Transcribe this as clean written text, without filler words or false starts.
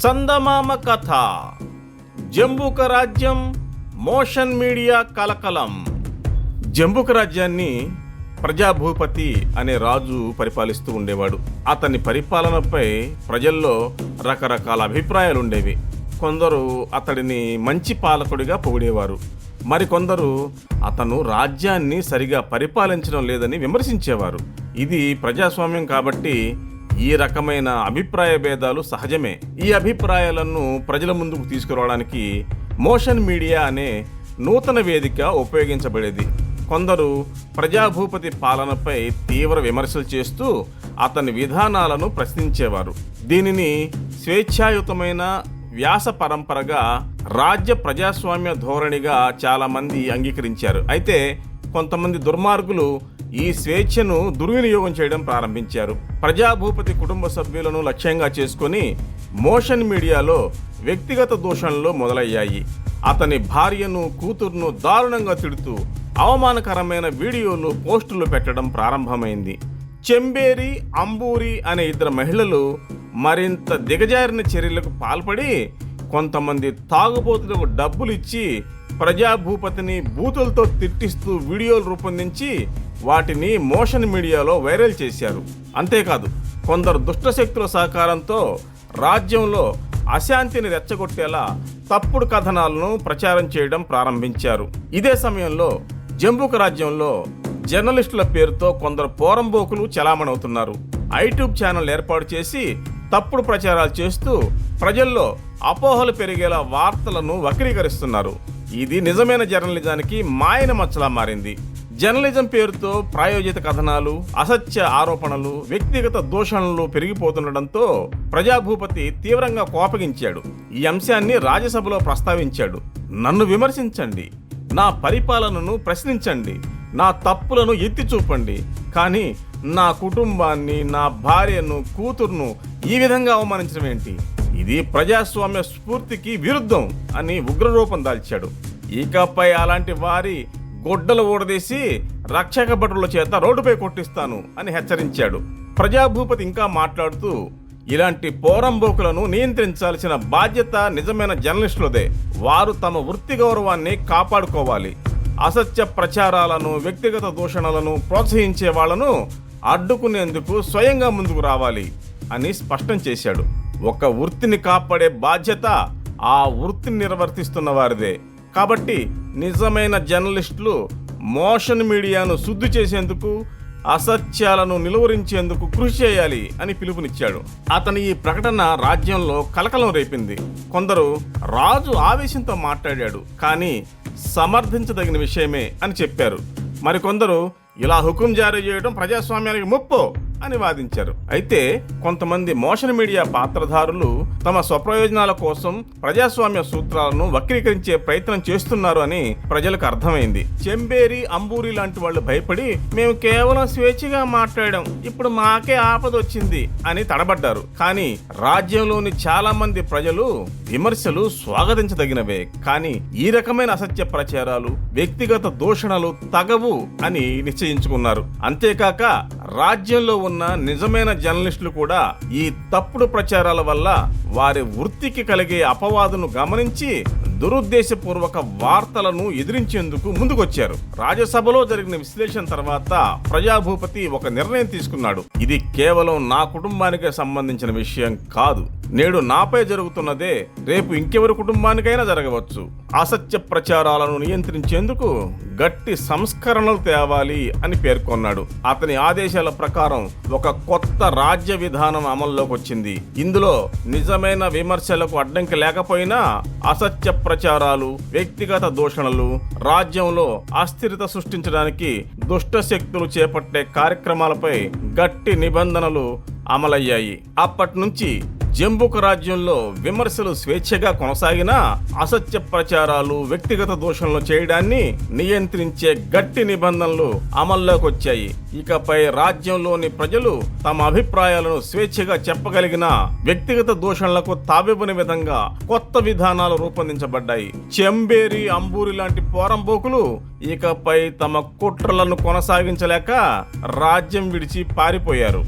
చందమామ కథ. జంబూక రాజ్యం, motion media కలకలం. జంబూక రాజ్యాన్ని ప్రజాభూపతి అనే రాజు పరిపాలిస్తూ ఉండేవాడు. అతని పరిపాలనపై ప్రజల్లో రకరకాల అభిప్రాయాలుండేవి. కొందరు అతడిని మంచి పాలకుడిగా పొగిడేవారు, మరికొందరు అతను రాజ్యాన్ని సరిగా పరిపాలించడం లేదని విమర్శించేవారు. ఇది ప్రజాస్వామ్యం కాబట్టి ఈ రకమైన అభిప్రాయ భేదాలు సహజమే. ఈ అభిప్రాయాలను ప్రజల ముందుకు తీసుకురావడానికి మోషన్ మీడియా అనే నూతన వేదిక ఉపయోగించబడేది. కొందరు ప్రజాభూపతి పాలనపై తీవ్ర విమర్శలు చేస్తూ అతని విధానాలను ప్రశ్నించేవారు. దీనిని స్వేచ్ఛాయుతమైన వ్యాస పరంపరగా, రాజ్య ప్రజాస్వామ్య ధోరణిగా చాలామంది అంగీకరించారు. అయితే కొంతమంది దుర్మార్గులు ఈ స్వేచ్ఛను దుర్వినియోగం చేయడం ప్రారంభించారు. ప్రజాభూపతి కుటుంబ సభ్యులను లక్ష్యంగా చేసుకొని మోషన్ మీడియాలో వ్యక్తిగత దూషణలు మొదలయ్యాయి. అతని భార్యను, కూతురును దారుణంగా తిడుతూ అవమానకరమైన వీడియోలు, పోస్టులు పెట్టడం ప్రారంభమైంది. చెంబేరి, అంబూరి అనే ఇద్దరు మహిళలు మరింత దిగజారిన చర్యలకు పాల్పడి కొంతమంది తాగుబోతులకు డబ్బులు ఇచ్చి ప్రజాభూపతిని బూతులతో తిట్టిస్తూ వీడియోలు రూపొందించి వాటిని మోషన్ మీడియాలో వైరల్ చేశారు. అంతేకాదు, కొందరు దుష్టశక్తుల సహకారంతో రాజ్యంలో అశాంతిని రెచ్చగొట్టేలా తప్పుడు కథనాలను ప్రచారం చేయడం ప్రారంభించారు. ఇదే సమయంలో జంబూక రాజ్యంలో జర్నలిస్టుల పేరుతో కొందరు పోరంబోకులు చలామణవుతున్నారు. యూట్యూబ్ ఛానల్ ఏర్పాటు చేసి తప్పుడు ప్రచారాలు చేస్తూ ప్రజల్లో అపోహలు పెరిగేలా వార్తలను వక్రీకరిస్తున్నారు. ఇది నిజమైన జర్నలిజానికి మాయన మచ్చలా మారింది. జర్నలిజం పేరుతో ప్రాయోజిత కథనాలు, అసత్య ఆరోపణలు, వ్యక్తిగత దూషణలు పెరిగిపోతుండటంతో ప్రజాభూపతి తీవ్రంగా కోపగించాడు. ఈ అంశాన్ని రాజ్యసభలో ప్రస్తావించాడు. నన్ను విమర్శించండి, నా పరిపాలనను ప్రశ్నించండి, నా తప్పులను ఎత్తి చూపండి, కానీ నా కుటుంబాన్ని, నా భార్యను, కూతురును ఈ విధంగా అవమానించడం ఏంటి? ఇది ప్రజాస్వామ్య స్ఫూర్తికి విరుద్ధం అని ఉగ్రరూపం దాల్చాడు. ఇకపై అలాంటి వారి గొడ్డలు ఊడదీసి రక్షక భటుల చేత రోడ్డుపై కొట్టిస్తాను అని హెచ్చరించాడు. ప్రజాభూపతి ఇంకా మాట్లాడుతూ, ఇలాంటి పోరంబోకులను నియంత్రించాల్సిన బాధ్యత నిజమైన జర్నలిస్టులదే. వారు తమ వృత్తి గౌరవాన్ని కాపాడుకోవాలి. అసత్య ప్రచారాలను, వ్యక్తిగత దూషణలను ప్రోత్సహించే వాళ్లను అడ్డుకునేందుకు స్వయంగా ముందుకు రావాలి అని స్పష్టం చేశాడు. ఒక వృత్తిని కాపాడే బాధ్యత ఆ వృత్తిని నిర్వర్తిస్తున్న వారిదే. కాబట్టి నిజమైన జర్నలిస్టులు మోషన్ మీడియాను శుద్ధి చేసేందుకు, అసత్యాలను నిలువరించేందుకు కృషి చేయాలి అని పిలుపునిచ్చాడు. అతని ఈ ప్రకటన రాజ్యంలో కలకలం రేపింది. కొందరు రాజు ఆవేశంతో మాట్లాడాడు, కానీ సమర్థించదగిన విషయమే అని చెప్పారు. మరికొందరు ఇలా హుకుం జారీ చేయడం ప్రజాస్వామ్యానికి ముప్పు అని వాదించారు. అయితే కొంతమంది మోషన్ మీడియా పాత్రధారులు తమ స్వప్రయోజనాల కోసం ప్రజాస్వామ్య సూత్రాలను వక్రీకరించే ప్రయత్నం చేస్తున్నారు అని ప్రజలకు అర్థమైంది. చెంబేరి, అంబూరి లాంటి వాళ్ళు భయపడి, మేము కేవలం స్వేచ్ఛగా మాట్లాడాం, ఇప్పుడు మాకే ఆపద వచ్చింది అని తడబడ్డారు. కానీ రాజ్యంలోని చాలా మంది ప్రజలు విమర్శలు స్వాగతించదగినవే, కానీ ఈ రకమైన అసత్య ప్రచారాలు, వ్యక్తిగత దూషణలు తగవు అని నిశ్చయించుకున్నారు. అంతేకాక రాజ్యంలో ఉన్న నిజమైన జర్నలిస్టులు కూడా ఈ తప్పుడు ప్రచారాల వల్ల వారి వృత్తికి కలిగే అపవాదును గమనించి దురుద్దేశపూర్వక వార్తలను ఎదిరించేందుకు ముందుకొచ్చారు. రాజ్యసభలో జరిగిన విశ్లేషణ తర్వాత ప్రజాభూపతి ఒక నిర్ణయం తీసుకున్నాడు. ఇది కేవలం నా కుటుంబానికే సంబంధించిన విషయం కాదు. నేడు నాపై జరుగుతున్నదే రేపు ఇంకెవరి కుటుంబానికైనా జరగవచ్చు. అసత్య ప్రచారాలను నియంత్రించేందుకు గట్టి సంస్కరణలు తేవాలి అని పేర్కొన్నాడు. అతని ఆదేశాల ప్రకారం ఒక కొత్త రాజ్య విధానం అమల్లోకి వచ్చింది. ఇందులో నిజమైన విమర్శలకు అడ్డంకి లేకపోయినా అసత్య ప్రచారాలు, వ్యక్తిగత దూషణలు, రాజ్యంలో అస్థిరత సృష్టించడానికి దుష్ట శక్తులు చేపట్టే కార్యక్రమాలపై గట్టి నిబంధనలు అమలయ్యాయి. అప్పటి నుంచి జంబూక రాజ్యంలో విమర్శలు స్వేచ్ఛగా కొనసాగినా అసత్య ప్రచారాలు, వ్యక్తిగత దూషణలు చేయడాన్ని నియంత్రించే గట్టి నిబంధనలు అమల్లోకి వచ్చాయి. ఇకపై రాజ్యంలోని ప్రజలు తమ అభిప్రాయాలను స్వేచ్ఛగా చెప్పగలిగిన, వ్యక్తిగత దూషణలకు తావివ్వని విధంగా కొత్త విధానాలు రూపొందించబడ్డాయి. చెంబేరి, అంబూరి లాంటి పోరంబోకులు ఇకపై తమ కుట్రలను కొనసాగించలేక రాజ్యం విడిచి పారిపోయారు.